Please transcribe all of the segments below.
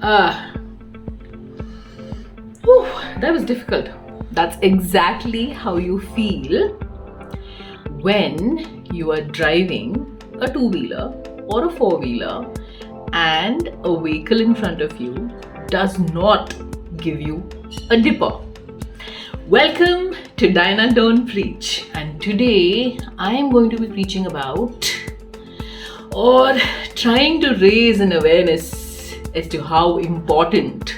Ah, whew, that was difficult. That's exactly how you feel when you are driving a two-wheeler or a four-wheeler and a vehicle in front of you does not give you a dipper. Welcome to Dine Don't Preach, and today I am going to be preaching about or trying to raise an awareness as to how important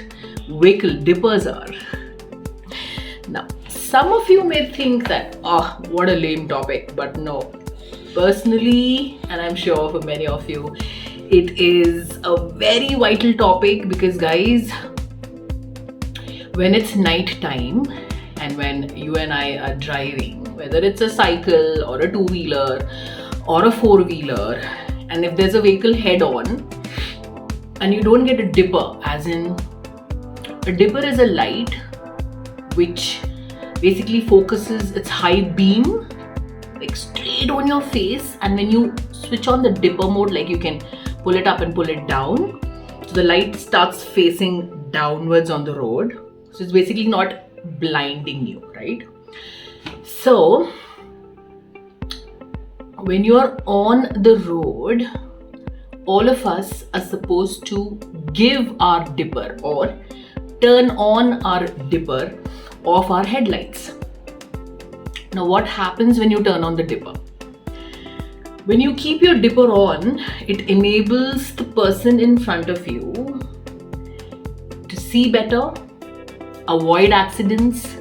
vehicle dippers are. Now, some of you may think that, what a lame topic, but no. Personally, and I'm sure for many of you, it is a very vital topic because, guys, when it's night time and when you and I are driving, whether it's a cycle or a two-wheeler or a four-wheeler, and if there's a vehicle head-on and you don't get a dipper, as in a dipper is a light which basically focuses its high beam like straight on your face, and when you switch on the dipper mode, like you can pull it up and pull it down, so the light starts facing downwards on the road, so it's basically not blinding you, right? So when you're on the road, all of us are supposed to give our dipper or turn on our dipper of our headlights. Now, what happens when you turn on the dipper? When you keep your dipper on, it enables the person in front of you to see better, avoid accidents,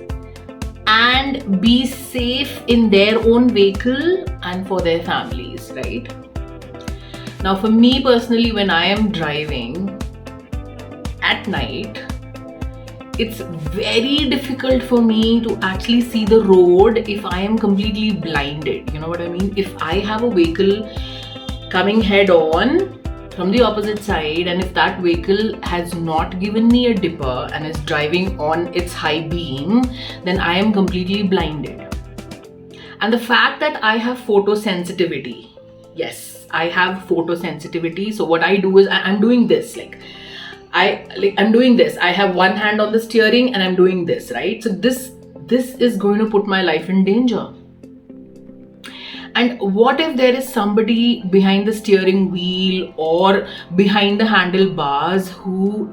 and be safe in their own vehicle and for their families, right? Now, for me personally, when I am driving at night, it's very difficult for me to actually see the road if I am completely blinded. You know what I mean? If I have a vehicle coming head on from the opposite side, and if that vehicle has not given me a dipper and is driving on its high beam, then I am completely blinded. And the fact that I have photosensitivity, yes, I have photosensitivity. So what I do is I'm doing this, I'm doing this. I have one hand on the steering and I'm doing this, right? So this is going to put my life in danger. And what if there is somebody behind the steering wheel or behind the handlebars who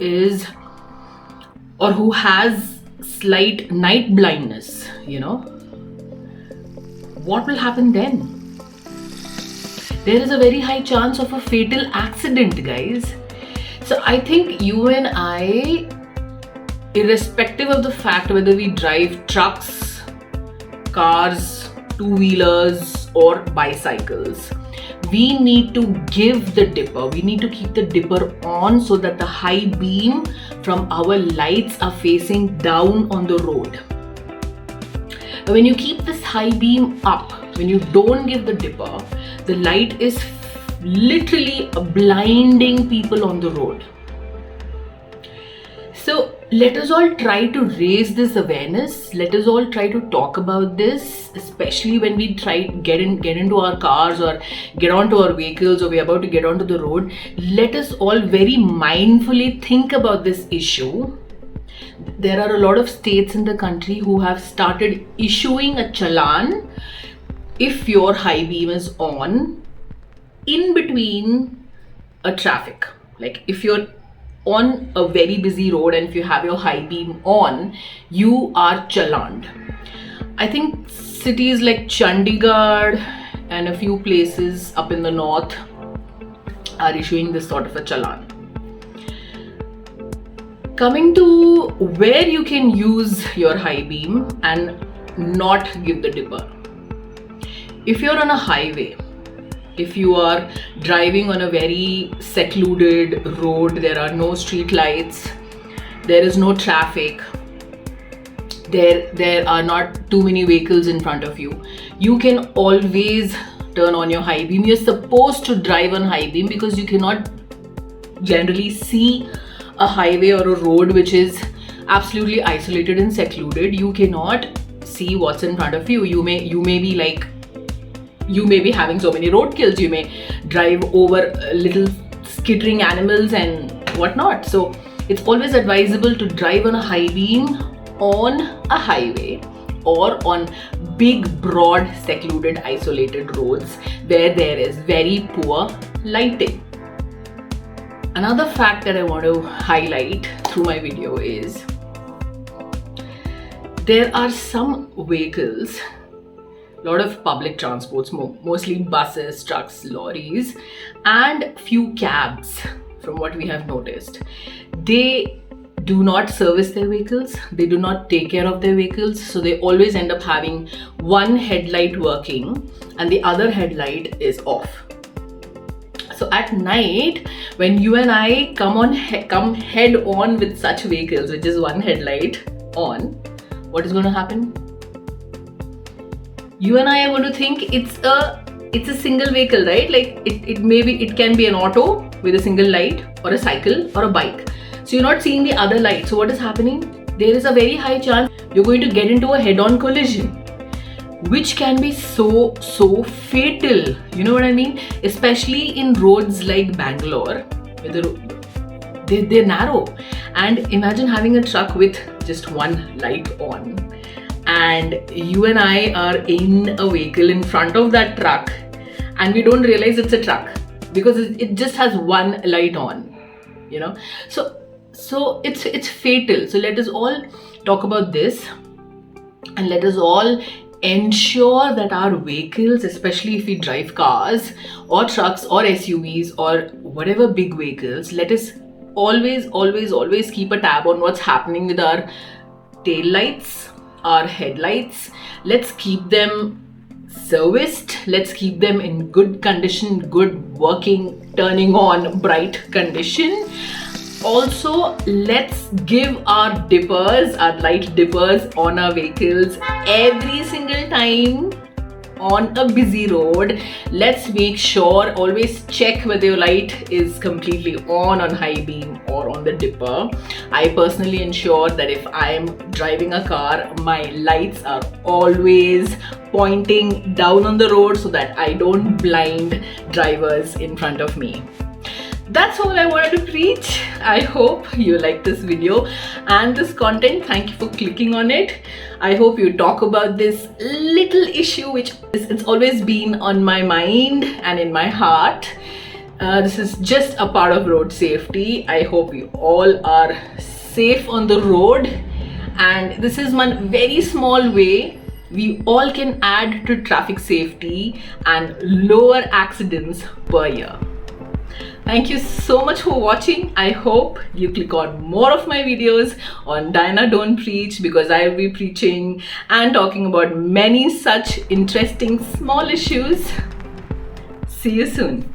has slight night blindness, what will happen then? There is a very high chance of a fatal accident, guys. So I think you and I, irrespective of the fact whether we drive trucks, cars, two-wheelers or bicycles, we need to give the dipper. We need to keep the dipper on so that the high beam from our lights are facing down on the road. When you keep this high beam up, when you don't give the dipper, the light is literally blinding people on the road. So let us all try to raise this awareness. Let us all try to talk about this, especially when we try get into our cars or get onto our vehicles or we're about to get onto the road. Let us all very mindfully think about this issue. There are a lot of states in the country who have started issuing a challan if your high beam is on in between a traffic. Like if you're on a very busy road and if you have your high beam on, you are challaned. I think cities like Chandigarh and a few places up in the north are issuing this sort of a challan. Coming to where you can use your high beam and not give the dipper. If you're on a highway, if you are driving on a very secluded road, there are no street lights, there is no traffic, there are not too many vehicles in front of you, you can always turn on your high beam. You're supposed to drive on high beam because you cannot generally see a highway or a road which is absolutely isolated and secluded. You cannot see what's in front of you. You may be like You may be having so many roadkills. You may drive over little skittering animals and whatnot. So it's always advisable to drive on a high beam on a highway or on big, broad, secluded, isolated roads where there is very poor lighting. Another fact that I want to highlight through my video is there are some vehicles, a lot of public transports, mostly buses, trucks, lorries, and few cabs, from what we have noticed. They do not service their vehicles, they do not take care of their vehicles, so they always end up having one headlight working and the other headlight is off. So at night, when you and I come head on with such vehicles, which is one headlight on, what is going to happen? You and I are going to think it's a single vehicle, right? Like it can be an auto with a single light, or a cycle, or a bike. So you're not seeing the other light. So what is happening? There is a very high chance you're going to get into a head-on collision, which can be so fatal. You know what I mean? Especially in roads like Bangalore, where they're narrow. And imagine having a truck with just one light on, and you and I are in a vehicle in front of that truck, and we don't realize it's a truck because it just has one light on. You know, so it's fatal. So let us all talk about this, and let us all ensure that our vehicles, especially if we drive cars or trucks or SUVs or whatever big vehicles, let us always keep a tab on what's happening with our tail lights, our headlights. Let's keep them serviced, let's keep them in good condition, good working, turning on, bright condition. Also, let's give our dippers, our light dippers on our vehicles every single time on a busy road. Let's make sure, always check whether your light is completely on high beam or on the dipper. I personally ensure that if I'm driving a car, my lights are always pointing down on the road so that I don't blind drivers in front of me. That's all I wanted to preach. I hope you like this video and this content. Thank you for clicking on it. I hope you talk about this little issue which it's always been on my mind and in my heart. This is just a part of road safety. I hope you all are safe on the road, and this is one very small way we all can add to traffic safety and lower accidents per year. Thank you so much for watching. I hope you click on more of my videos on Diana Don't Preach, because I will be preaching and talking about many such interesting small issues. See you soon.